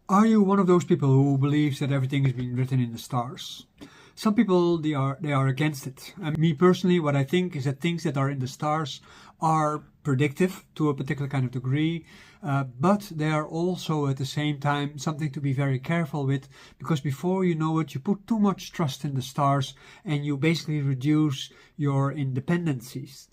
Are you one of those people who believes that everything is being written in the stars? Some people, they are against it. And me personally, what I think is that things that are in the stars are predictive to a particular kind of degree, but they are also at the same time something to be very careful with, because before you know it, you put too much trust in the stars and you basically reduce your independencies.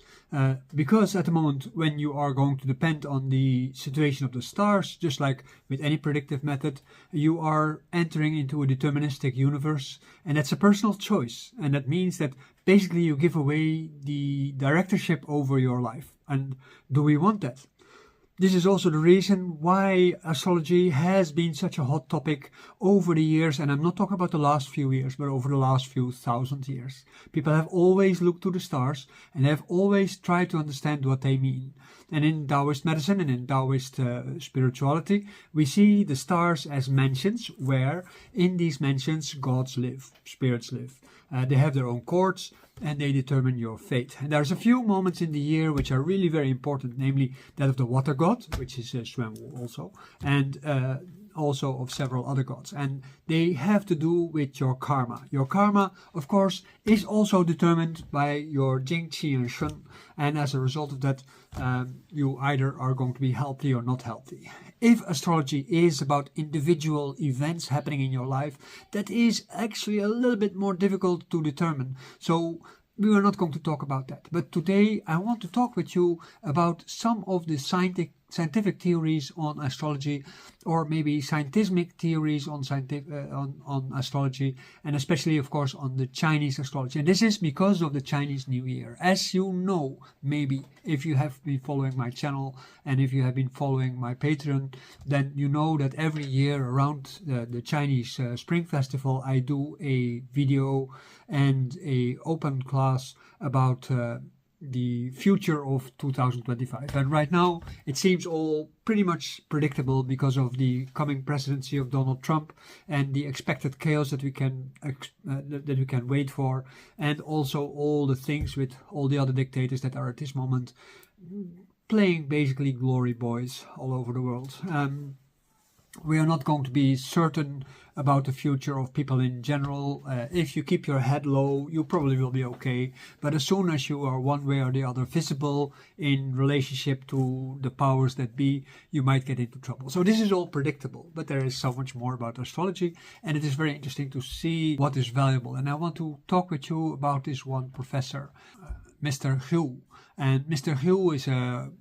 Because at the moment when you are going to depend on the situation of the stars, just like with any predictive method, you are entering into a deterministic universe, and that's a personal choice. And that means that basically you give away the directorship over your life. And do we want that? This is also the reason why astrology has been such a hot topic over the years, and I'm not talking about the last few years, but over the last few thousand years. People have always looked to the stars and have always tried to understand what they mean. And in Taoist medicine and in Taoist spirituality, we see the stars as mansions, where in these mansions gods live, spirits live. They have their own courts, and they determine your fate. And there's a few moments in the year which are really very important, namely that of the water god, which is Xuanwu also, and also of several other gods. And they have to do with your karma. Your karma, of course, is also determined by your Jing, Qi, and Shen. And as a result of that, you either are going to be healthy or not healthy. If astrology is about individual events happening in your life, that is actually a little bit more difficult to determine. So we are not going to talk about that. But today I want to talk with you about some of the scientific theories on astrology, or maybe scientific theories on astrology, and especially, of course, on the Chinese astrology. And this is because of the Chinese New Year. As you know, maybe if you have been following my channel and if you have been following my Patreon, then you know that every year around the Chinese Spring Festival, I do a video and a open class about the future of 2025. And right now it seems all pretty much predictable because of the coming presidency of Donald Trump and the expected chaos that we can wait for, and also all the things with all the other dictators that are at this moment playing basically glory boys all over the world. We are not going to be certain about the future of people in general. If you keep your head low, you probably will be okay. But as soon as you are one way or the other visible in relationship to the powers that be, you might get into trouble. So this is all predictable, but there is so much more about astrology, and it is very interesting to see what is valuable. And I want to talk with you about this one professor, Mr. Hu. And Mr. Hu is a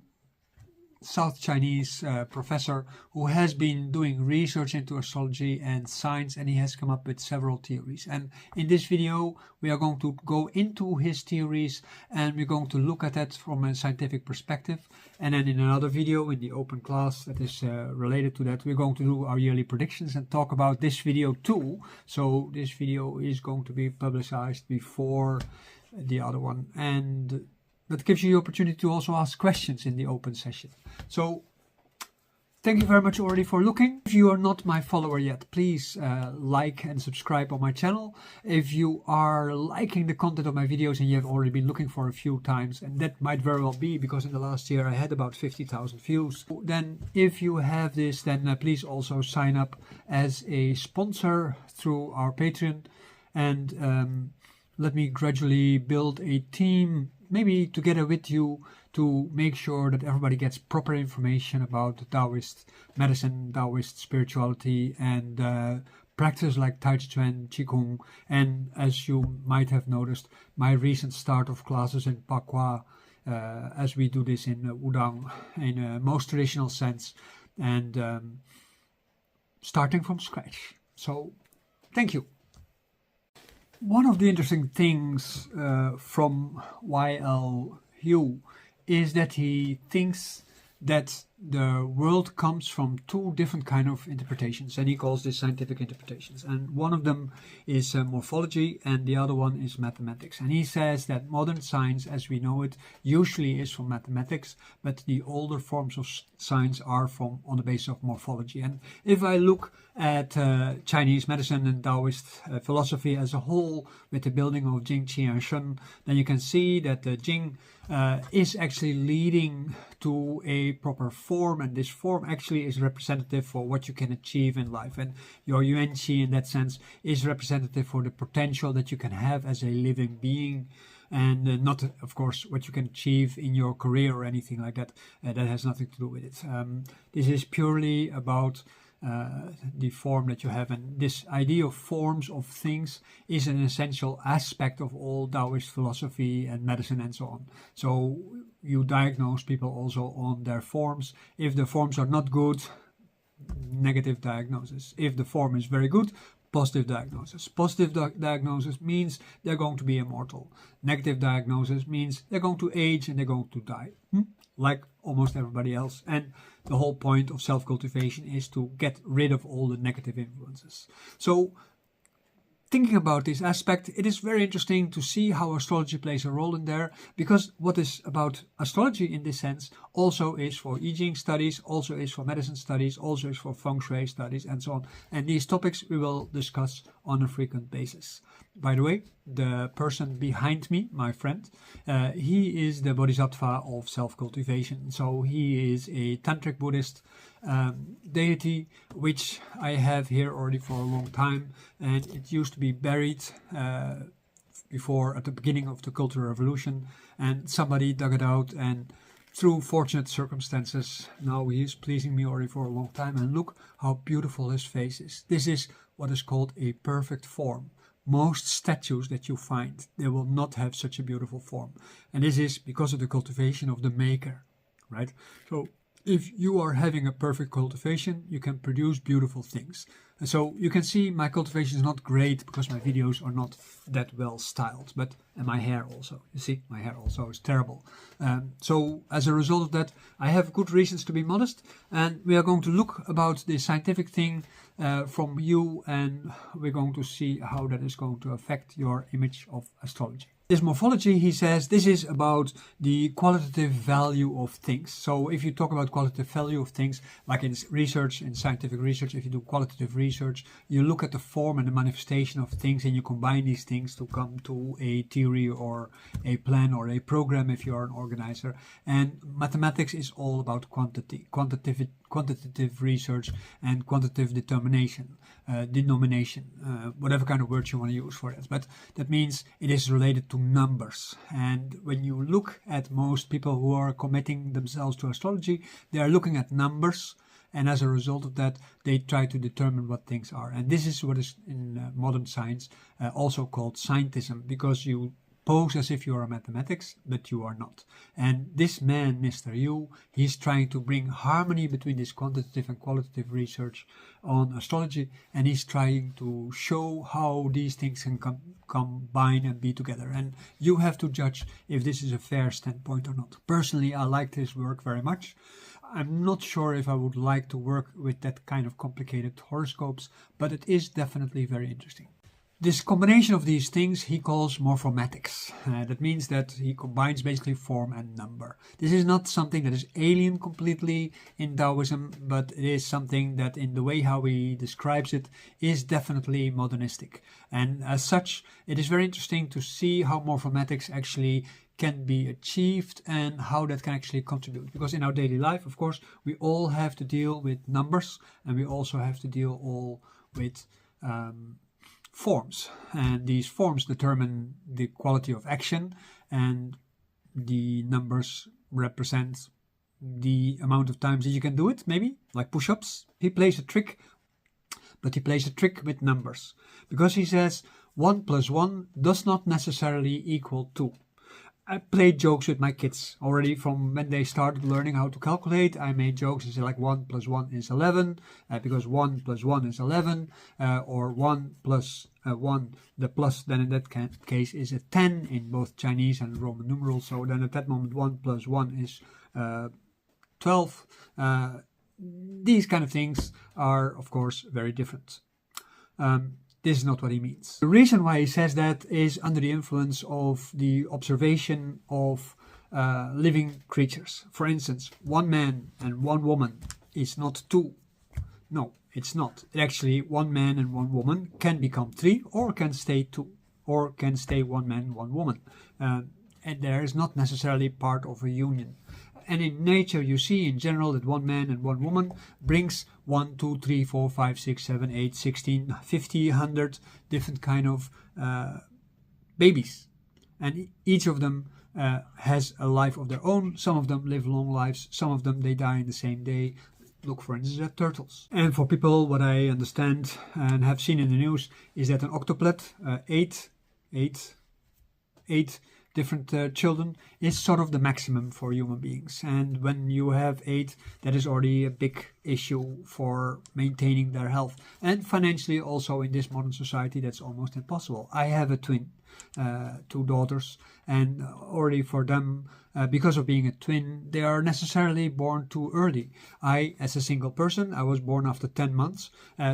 South Chinese professor who has been doing research into astrology and science, and he has come up with several theories. And in this video we are going to go into his theories and we're going to look at that from a scientific perspective. And then in another video, in the open class that is related to that, we're going to do our yearly predictions and talk about this video too. So this video is going to be publicized before the other one, and that gives you the opportunity to also ask questions in the open session. So thank you very much already for looking. If you are not my follower yet, please like and subscribe on my channel. If you are liking the content of my videos and you have already been looking for a few times, and that might very well be because in the last year I had about 50,000 views, then if you have this, then please also sign up as a sponsor through our Patreon, and let me gradually build a team, maybe together with you, to make sure that everybody gets proper information about Taoist medicine, Taoist spirituality, and practice like Tai Chi Chuan, Qigong, and as you might have noticed, my recent start of classes in Pakwa, as we do this in Wudang in a most traditional sense, and starting from scratch. So thank you. One of the interesting things from Y.L. Hu is that he thinks that the world comes from two different kind of interpretations, and he calls this scientific interpretations. And one of them is morphology, and the other one is mathematics. And he says that modern science as we know it usually is from mathematics, but the older forms of science are on the basis of morphology. And if I look at Chinese medicine and Taoist philosophy as a whole, with the building of Jing, Qi, and Shen, then you can see that the Jing is actually leading to a proper form, and this form actually is representative for what you can achieve in life, and your yuan qi in that sense is representative for the potential that you can have as a living being, and not of course what you can achieve in your career or anything like that. That has nothing to do with it. This is purely about the form that you have, and this idea of forms of things is an essential aspect of all Taoist philosophy and medicine and so on. So you diagnose people also on their forms. If the forms are not good, negative diagnosis. If the form is very good, positive diagnosis. Positive diagnosis means they're going to be immortal. Negative diagnosis means they're going to age and they're going to die, like almost everybody else. And the whole point of self-cultivation is to get rid of all the negative influences. So thinking about this aspect, it is very interesting to see how astrology plays a role in there, because what is about astrology in this sense also is for I Ching studies, also is for medicine studies, also is for feng shui studies and so on. And these topics we will discuss on a frequent basis. By the way, the person behind me, my friend, he is the bodhisattva of self-cultivation. So he is a tantric Buddhist deity, which I have here already for a long time, and it used to be buried before, at the beginning of the Cultural Revolution, and somebody dug it out, and through fortunate circumstances now he is pleasing me already for a long time. And look how beautiful his face is. This is what is called a perfect form. Most statues that you find, they will not have such a beautiful form, and this is because of the cultivation of the maker, right? So if you are having a perfect cultivation, you can produce beautiful things. And so you can see my cultivation is not great because my videos are not that well styled, and my hair also, you see, my hair also is terrible. So as a result of that, I have good reasons to be modest, and we are going to look about the scientific thing from you, and we're going to see how that is going to affect your image of astrology. This morphology, he says, this is about the qualitative value of things. So if you talk about qualitative value of things, like in research, in scientific research, if you do qualitative research, you look at the form and the manifestation of things, and you combine these things to come to a theory or a plan or a program if you are an organizer. And mathematics is all about quantity, quantitative research and quantitative denomination, whatever kind of words you want to use for it. But that means it is related to numbers. And when you look at most people who are committing themselves to astrology, they are looking at numbers, and as a result of that, they try to determine what things are. And this is what is in modern science also called scientism, because you pose as if you are mathematics, but you are not. And this man, Mr. Yu, he's trying to bring harmony between this quantitative and qualitative research on astrology, and he's trying to show how these things can combine and be together. And you have to judge if this is a fair standpoint or not. Personally, I liked his work very much. I'm not sure if I would like to work with that kind of complicated horoscopes, but it is definitely very interesting. This combination of these things he calls morphomatics. That means that he combines basically form and number. This is not something that is alien completely in Taoism, but it is something that in the way how he describes it is definitely modernistic. And as such, it is very interesting to see how morphomatics actually can be achieved and how that can actually contribute. Because in our daily life, of course, we all have to deal with numbers, and we also have to deal all with forms, and these forms determine the quality of action, and the numbers represent the amount of times that you can do it, maybe like push-ups. He plays a trick, but he plays a trick with numbers, because he says 1 + 1 does not necessarily equal 2. I played jokes with my kids already from when they started learning how to calculate. I made jokes and said like 1 + 1 is 11, because 1 + 1 is 11, or 1 + 1, the plus then in that case is a 10 in both Chinese and Roman numerals. So then at that moment 1 + 1 is 12. These kind of things are of course very different. This is not what he means. The reason why he says that is under the influence of the observation of living creatures. For instance, 1 man and 1 woman is not 2. No, it's not. Actually, 1 man and 1 woman can become 3, or can stay 2, or can stay 1 man, 1 woman. and there is not necessarily part of a union. And in nature, you see in general that one man and one woman brings 1, 2, 3, 4, 5, 6, 7, 8, 16, 50, 100 different kind of babies. And each of them has a life of their own. Some of them live long lives. Some of them, they die in the same day. Look, for instance, at turtles. And for people, what I understand and have seen in the news is that an octuplet, eight different children, is sort of the maximum for human beings. And when you have 8, that is already a big issue for maintaining their health. And financially, also in this modern society, that's almost impossible. I have a twin, 2 daughters, and already for them, because of being a twin, they are necessarily born too early. I, as a single person, I was born after 10 months.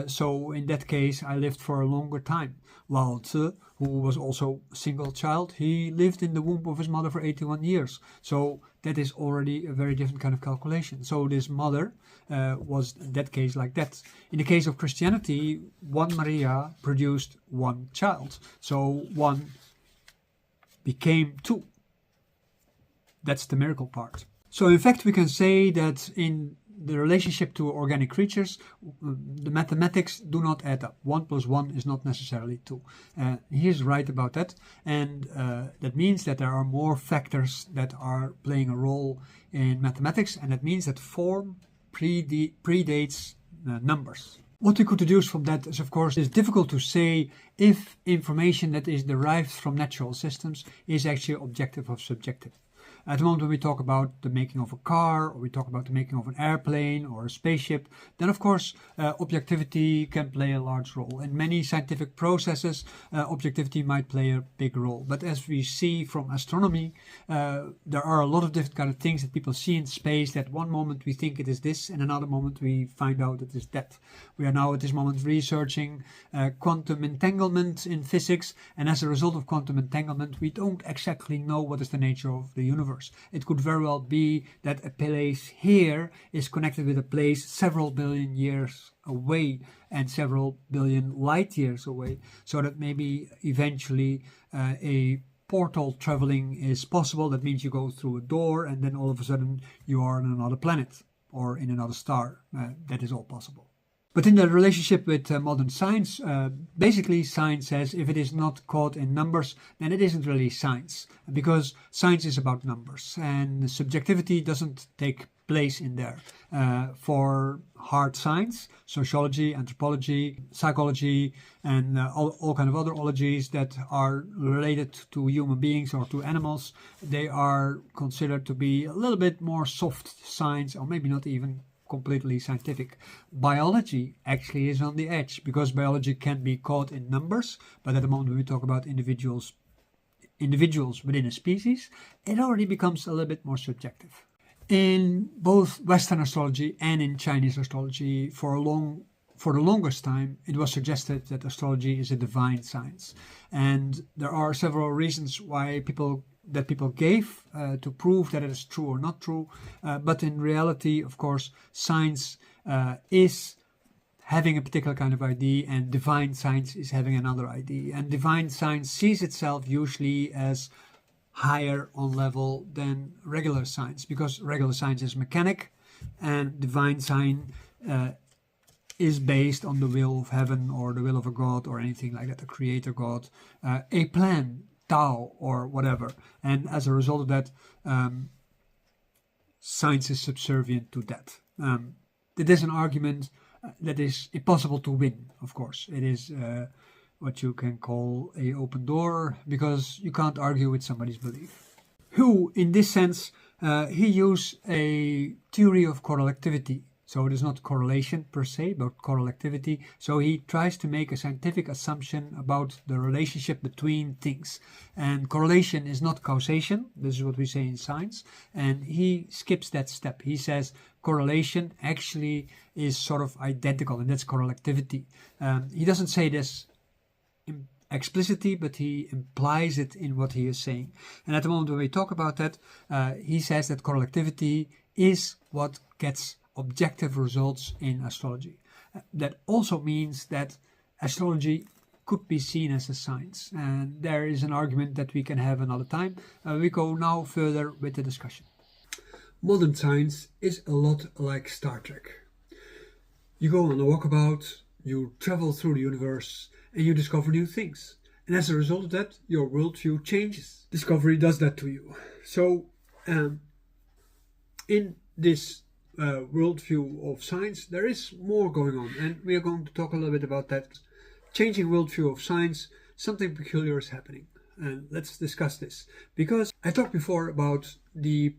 So in that case, I lived for a longer time. Lao Tzu, who was also a single child, he lived in the womb of his mother for 81 years. So that is already a very different kind of calculation. So this mother was in that case like that. In the case of Christianity, one Maria produced one child. So 1 became 2. That's the miracle part. So in fact, we can say that in the relationship to organic creatures, the mathematics do not add up. 1 plus 1 is not necessarily 2. He is right about that. And that means that there are more factors that are playing a role in mathematics. And that means that form predates numbers. What we could deduce from that is, of course, it's difficult to say if information that is derived from natural systems is actually objective or subjective. At the moment when we talk about the making of a car, or we talk about the making of an airplane or a spaceship, then of course objectivity can play a large role. In many scientific processes, objectivity might play a big role. But as we see from astronomy, there are a lot of different kind of things that people see in space that one moment we think it is this, and another moment we find out it is that. We are now at this moment researching quantum entanglement in physics, and as a result of quantum entanglement, we don't exactly know what is the nature of the universe. It could very well be that a place here is connected with a place several billion years away and several billion light years away, so that maybe eventually a portal traveling is possible. That means you go through a door and then all of a sudden you are on another planet or in another star. That is all possible. But in the relationship with modern science, basically science says if it is not caught in numbers, then it isn't really science, because science is about numbers and subjectivity doesn't take place in there. For hard science, sociology, anthropology, psychology, and all kind of other ologies that are related to human beings or to animals, they are considered to be a little bit more soft science, or maybe not even completely scientific. Biology actually is on the edge, because biology can be caught in numbers, but at the moment when we talk about individuals within a species, it already becomes a little bit more subjective. In both Western astrology and in Chinese astrology, for the longest time, it was suggested that astrology is a divine science. And there are several reasons why people gave to prove that it is true or not true. But in reality, of course, science is having a particular kind of idea, and divine science is having another idea. And divine science sees itself usually as higher on level than regular science, because regular science is mechanic and divine science is based on the will of heaven or the will of a god or anything like that, a creator god, a plan, Tao or whatever. And as a result of that, science is subservient to that. It is an argument that is impossible to win, of course. It is what you can call an open door, because you can't argue with somebody's belief. Who, in this sense, he used a theory of correlativity. So it is not correlation per se, but correlativity. So he tries to make a scientific assumption about the relationship between things. And correlation is not causation. This is what we say in science. And he skips that step. He says correlation actually is sort of identical, and that's correlativity. He doesn't say this explicitly, but he implies it in what he is saying. And at the moment when we talk about that, he says that correlativity is what gets objective results in astrology. That also means that astrology could be seen as a science. And there is an argument that we can have another time. We go now further with the discussion. Modern science is a lot like Star Trek. You go on a walkabout, you travel through the universe, and you discover new things. And as a result of that, your worldview changes. Discovery does that to you. So, in this worldview of science, there is more going on, and we are going to talk a little bit about that. Changing worldview of science, something peculiar is happening. And let's discuss this. Because I talked before about the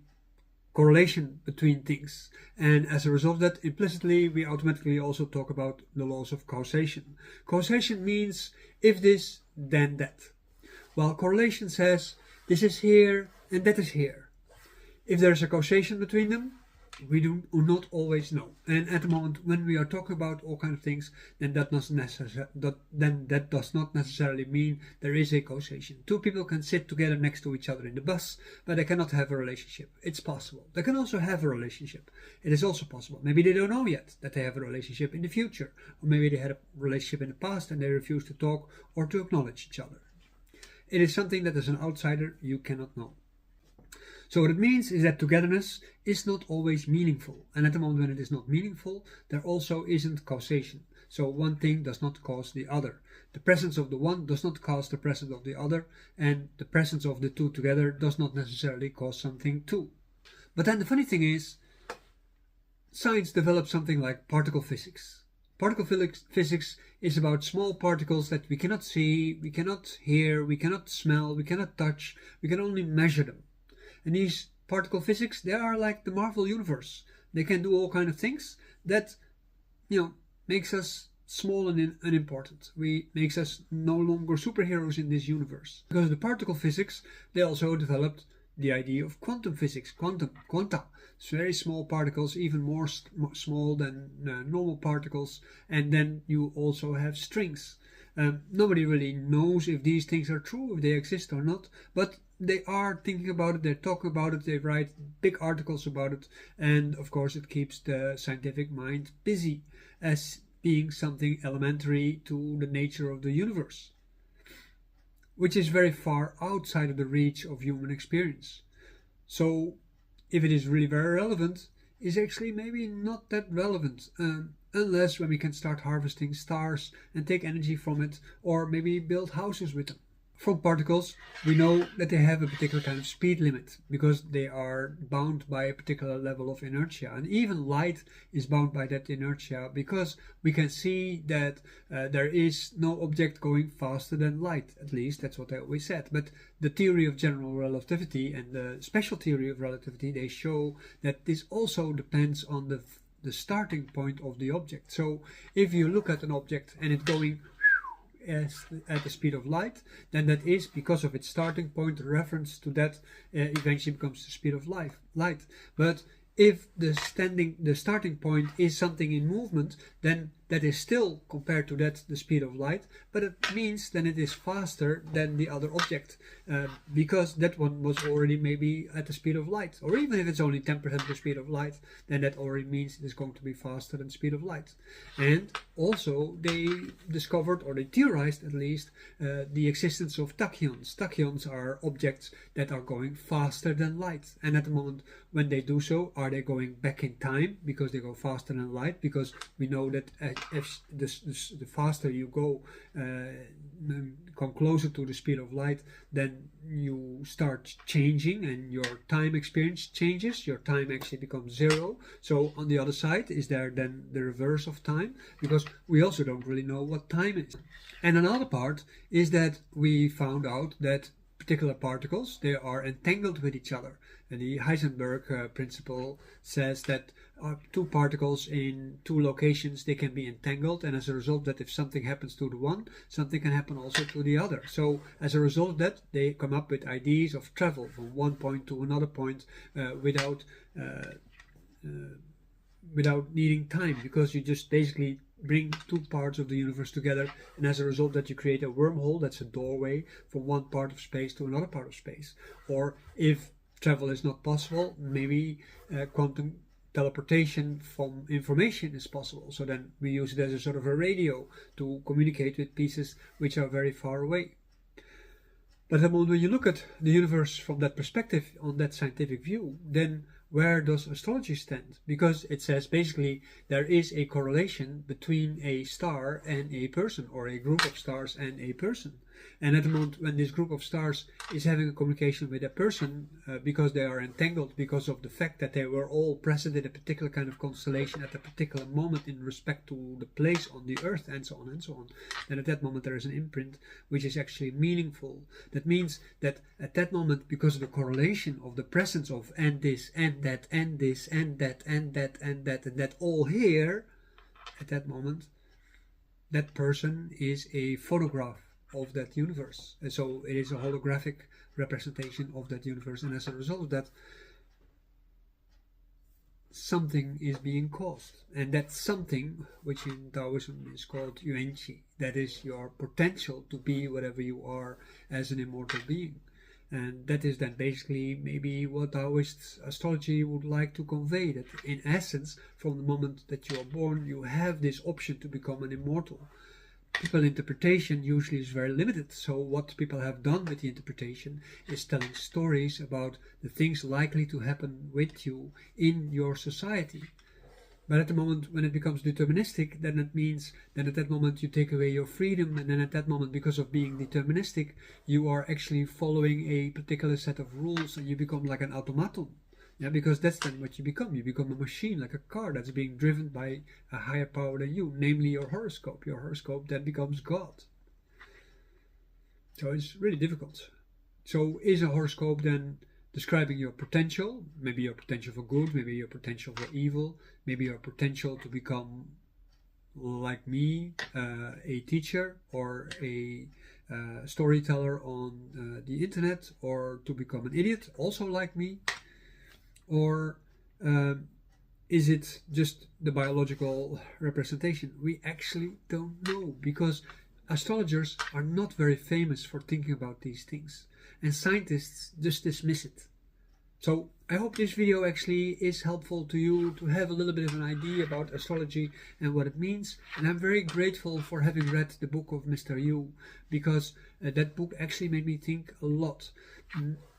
correlation between things, and as a result of that, implicitly we automatically also talk about the laws of causation. Causation means if this, then that, while correlation says this is here and that is here. If there's a causation between them, we do not always know. And at the moment when we are talking about all kinds of things, then that does not necessarily mean there is a causation. Two people can sit together next to each other in the bus, but they cannot have a relationship. It's possible. They can also have a relationship. It is also possible. Maybe they don't know yet that they have a relationship in the future, or maybe they had a relationship in the past and they refuse to talk or to acknowledge each other. It is something that as an outsider you cannot know. So what it means is that togetherness is not always meaningful. And at the moment when it is not meaningful, there also isn't causation. So one thing does not cause the other. The presence of the one does not cause the presence of the other. And the presence of the two together does not necessarily cause something too. But then the funny thing is, science developed something like particle physics. Particle physics is about small particles that we cannot see, we cannot hear, we cannot smell, we cannot touch, we can only measure them. And these particle physics, they are like the Marvel universe. They can do all kinds of things that, makes us small and unimportant. Makes us no longer superheroes in this universe. Because of the particle physics, they also developed the idea of quantum physics, quanta. It's very small particles, even more small than normal particles. And then you also have strings. Nobody really knows if these things are true, if they exist or not, but they are thinking about it, they're talking about it, they write big articles about it, and of course it keeps the scientific mind busy as being something elementary to the nature of the universe, which is very far outside of the reach of human experience. So if it is really very relevant, it's actually maybe not that relevant, unless when we can start harvesting stars and take energy from it, or maybe build houses with them. From particles, we know that they have a particular kind of speed limit because they are bound by a particular level of inertia. And even light is bound by that inertia because we can see that there is no object going faster than light. At least that's what I always said. But the theory of general relativity and the special theory of relativity, they show that this also depends on the starting point of the object. So if you look at an object and it's going at the speed of light, then that is because of its starting point. The reference to that eventually becomes the speed of light. But if the starting point is something in movement, then that is still compared to that the speed of light, but it means then it is faster than the other object because that one was already maybe at the speed of light, or even if it's only 10% the speed of light, then that already means it is going to be faster than the speed of light. And also they discovered, or they theorized at least, the existence of tachyons. Tachyons are objects that are going faster than light, and at the moment when they do so, are they going back in time because they go faster than light? Because we know that if the faster you go, come closer to the speed of light, then you start changing and your time experience changes. Your time actually becomes zero. So on the other side, is there then the reverse of time? Because we also don't really know what time is. And another part is that we found out that particular particles, they are entangled with each other. And the Heisenberg principle says that two particles in two locations, they can be entangled, and as a result that if something happens to the one, something can happen also to the other. So as a result of that, they come up with ideas of travel from one point to another point without needing time, because you just basically bring two parts of the universe together, and as a result that you create a wormhole, that's a doorway from one part of space to another part of space. Or if travel is not possible, maybe quantum teleportation from information is possible. So then we use it as a sort of a radio to communicate with pieces which are very far away. But the moment when you look at the universe from that perspective, on that scientific view, then where does astrology stand? Because it says basically there is a correlation between a star and a person, or a group of stars and a person. And at the moment when this group of stars is having a communication with a person, because they are entangled because of the fact that they were all present in a particular kind of constellation at a particular moment in respect to the place on the earth, and so on and so on, then at that moment there is an imprint which is actually meaningful. That means that at that moment, because of the correlation of the presence of and this and that and this and that and that and that and that all here, at that moment that person is a photograph of that universe. And so it is a holographic representation of that universe, and as a result of that, something is being caused, and that something, which in Taoism is called yuanqi, that is your potential to be whatever you are as an immortal being. And that is then basically maybe what Taoist astrology would like to convey, that in essence, from the moment that you are born, you have this option to become an immortal. People's interpretation usually is very limited, so what people have done with the interpretation is telling stories about the things likely to happen with you in your society. But at the moment when it becomes deterministic, then it means that at that moment you take away your freedom, and then at that moment, because of being deterministic, you are actually following a particular set of rules, and you become like an automaton. Yeah, because that's then what you become. You become a machine, like a car that's being driven by a higher power than you, namely your horoscope. Your horoscope then becomes God. So it's really difficult. So is a horoscope then describing your potential? Maybe your potential for good, maybe your potential for evil, maybe your potential to become like me, a teacher or a storyteller on the internet, or to become an idiot, also like me. Or is it just the biological representation? We actually don't know, because astrologers are not very famous for thinking about these things, and scientists just dismiss it. So I hope this video actually is helpful to you to have a little bit of an idea about astrology and what it means. And I'm very grateful for having read the book of Mr. Yu, because that book actually made me think a lot.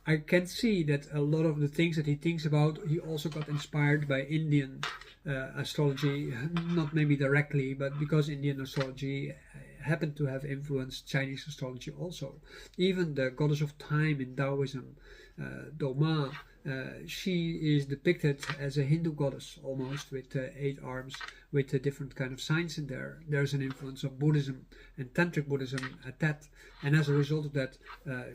I can see that a lot of the things that he thinks about, he also got inspired by Indian astrology, not maybe directly, but because Indian astrology happened to have influenced Chinese astrology also. Even the goddess of time in Taoism, Doma, she is depicted as a Hindu goddess almost, with 8 arms, with a different kind of signs in there. There's an influence of Buddhism and Tantric Buddhism at that, and as a result of that,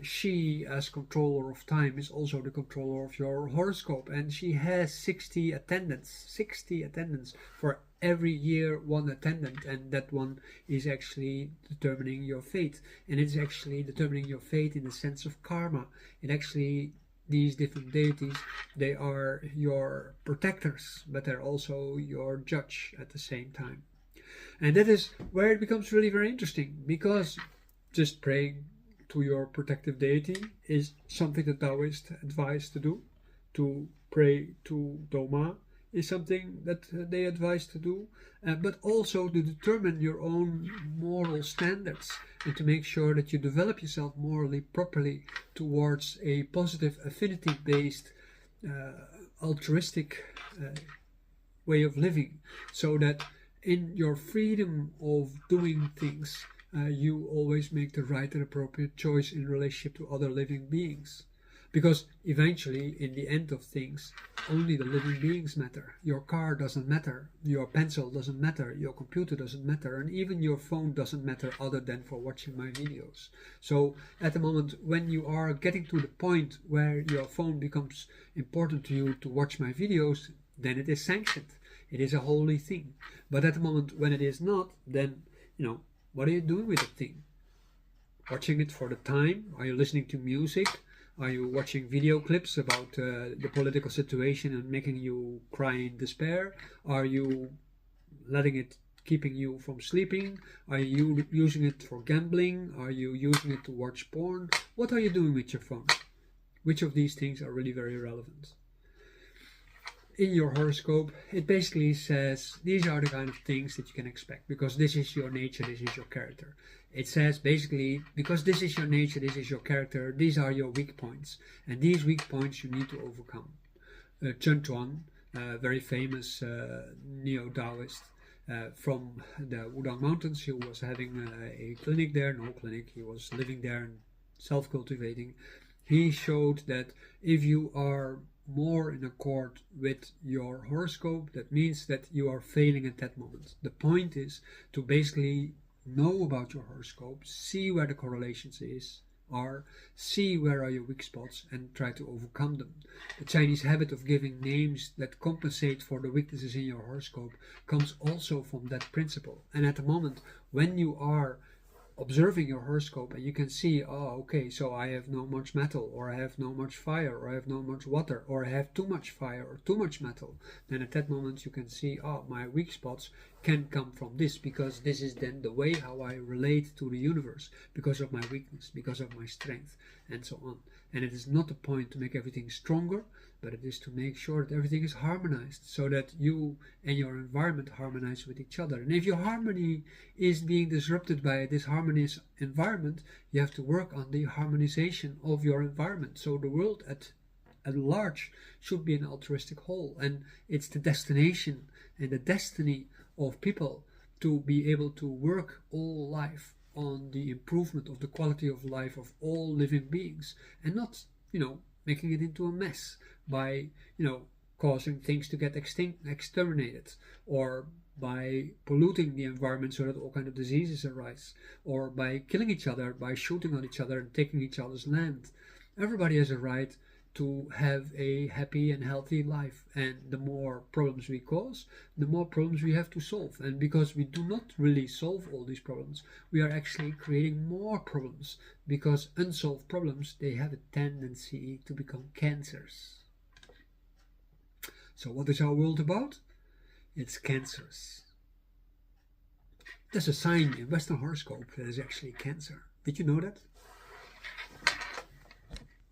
she as controller of time is also the controller of your horoscope, and she has 60 attendants for every year, one attendant, and that one is actually determining your fate. And it's actually determining your fate in the sense of karma. It actually, these different deities, they are your protectors, but they're also your judge at the same time. And that is where it becomes really very interesting, because just praying to your protective deity is something that Taoists advise to do. To pray to Doma is something that they advise to do, but also to determine your own moral standards and to make sure that you develop yourself morally properly towards a positive affinity-based altruistic way of living, so that in your freedom of doing things, you always make the right and appropriate choice in relationship to other living beings. Because eventually, in the end of things, only the living beings matter. Your car doesn't matter, your pencil doesn't matter, your computer doesn't matter, and even your phone doesn't matter other than for watching my videos. So at the moment when you are getting to the point where your phone becomes important to you to watch my videos, then it is sanctioned. It is a holy thing. But at the moment when it is not, then, what are you doing with the thing? Watching it for the time? Are you listening to music? Are you watching video clips about the political situation and making you cry in despair? Are you letting it, keeping you from sleeping? Are you using it for gambling? Are you using it to watch porn? What are you doing with your phone? Which of these things are really very relevant? in your horoscope, it basically says these are the kind of things that you can expect because this is your nature, this is your character. It says basically because this is your nature, this is your character, these are your weak points, and these weak points you need to overcome. Chen Chuan, very famous neo-Taoist from the Wudang Mountains, he was having a clinic there, no clinic, he was living there and self-cultivating. He showed that if you are more in accord with your horoscope, that means that you are failing at that moment. The point is to basically know about your horoscope, see where the correlations are, see where are your weak spots and try to overcome them. The Chinese habit of giving names that compensate for the weaknesses in your horoscope comes also from that principle. And at the moment when you are observing your horoscope and you can see, oh, okay, so I have no much metal, or I have no much fire, or I have no much water, or I have too much fire or too much metal, then at that moment you can see, oh, my weak spots can come from this, because this is then the way how I relate to the universe, because of my weakness, because of my strength, and so on. And it is not the point to make everything stronger, but it is to make sure that everything is harmonized, so that you and your environment harmonize with each other. And if your harmony is being disrupted by this harmonious environment, you have to work on the harmonization of your environment. So the world at large should be an altruistic whole, and it's the destination and the destiny of people to be able to work all life on the improvement of the quality of life of all living beings, and not, making it into a mess by, causing things to get exterminated, or by polluting the environment so that all kinds of diseases arise, or by killing each other, by shooting on each other and taking each other's land. Everybody has a right to have a happy and healthy life, and the more problems we cause, the more problems we have to solve. And because we do not really solve all these problems, we are actually creating more problems, because unsolved problems, they have a tendency to become cancers. So what is our world about? It's cancerous. There's a sign in Western horoscope that is actually Cancer. Did you know that?